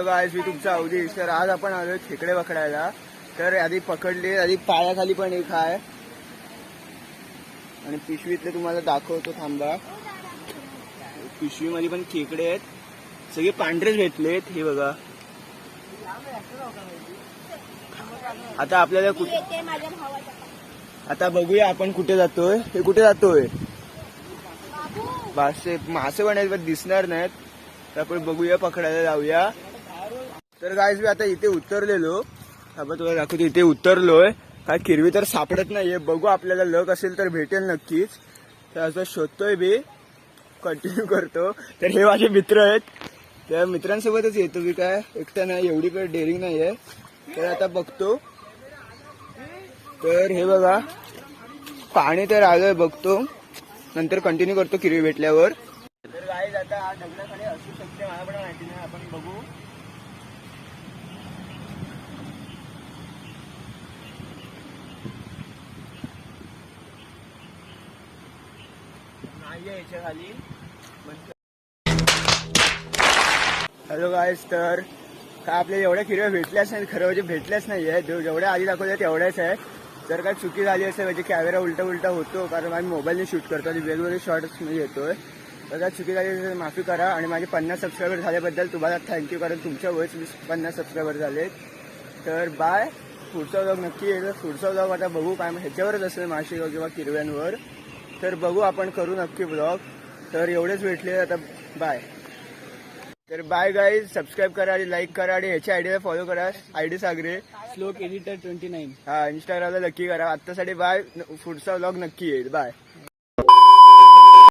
Hello guys, मी तुमचा अवधीश. तर आज आपण आलो खेकडे पकडायला. तर आधी पकडले, आधी पायाखाली पण एक आहे आणि पिशवीतले तुम्हाला दाखवतो, थांबा. पिशवीमध्ये पण खेकडे आहेत, सगळे पांढरेच भेटलेत. हे बघा. आता आपल्याला आता बघूया आपण कुठे जातोय. हे कुठे जातोय? मासे पण आहेत पण दिसणार नाहीत. तर आपण बघूया, पकडायला जाऊया. तर गाईज मी आता इथे उतरलेलो, आपण तुला दाखवतो. इथे उतरलोय, काय किरवी तर सापडत नाहीये. बघू, आपल्याला लक असेल तर भेटेल नक्कीच. तर असं शोधतोय बी, कंटिन्यू करतो. तर हे माझे मित्र आहेत, त्या मित्रांसोबतच येतो मी, काय एकटा नाही, एवढी काही डेअरिंग नाहीये. तर आता बघतो. तर हे बघा, पाणी तर आलंय, बघतो, नंतर कंटिन्यू करतो किरवी भेटल्यावर. तर गाईज आता दगडाखाली असू शकते, मला पण माहिती नाही, आपण बघू. याच्या खाली. हॅलो गाईज, तर काय आपल्याला एवढ्या किरव्या भेटल्याच नाही, खरं म्हणजे भेटल्याच नाही आहे. जेवढ्या आधी दाखवल्या तेवढ्याच आहे. जर काय चुकी झाली असेल, म्हणजे कॅमेरा उलटा होतो, कारण माझी मोबाईलने शूट करतो आणि वेगवेगळे शॉर्ट्स मी घेतोय. तर काय चुकी झाली असेल माफी करा. आणि माझे 50 सबस्क्रायबर झाल्याबद्दल तुम्हाला थँक्यू, कारण तुमच्या वयच 50 सबस्क्रायबर झालेत. तर बाय. पुढचा व्लॉग नक्की येईल. पुढचा व्लॉग आता बघू, काय ह्याच्यावरच असेल, मासे किंवा किरव्यांवर. तर बघू, आपण करू नक्की ब्लॉग. तर एवढेच भेटले, आता बाय. तर बाय गाईज, सबस्क्राईब करा आणि लाईक करा आणि ह्याच्या आयडीला फॉलो करा. आयडी सागरे श्लोक एडिटर 29. हा, इंस्टाग्रामला नक्की करा. आत्तासाठी बाय. पुढचा व्लॉग नक्की येईल. बाय.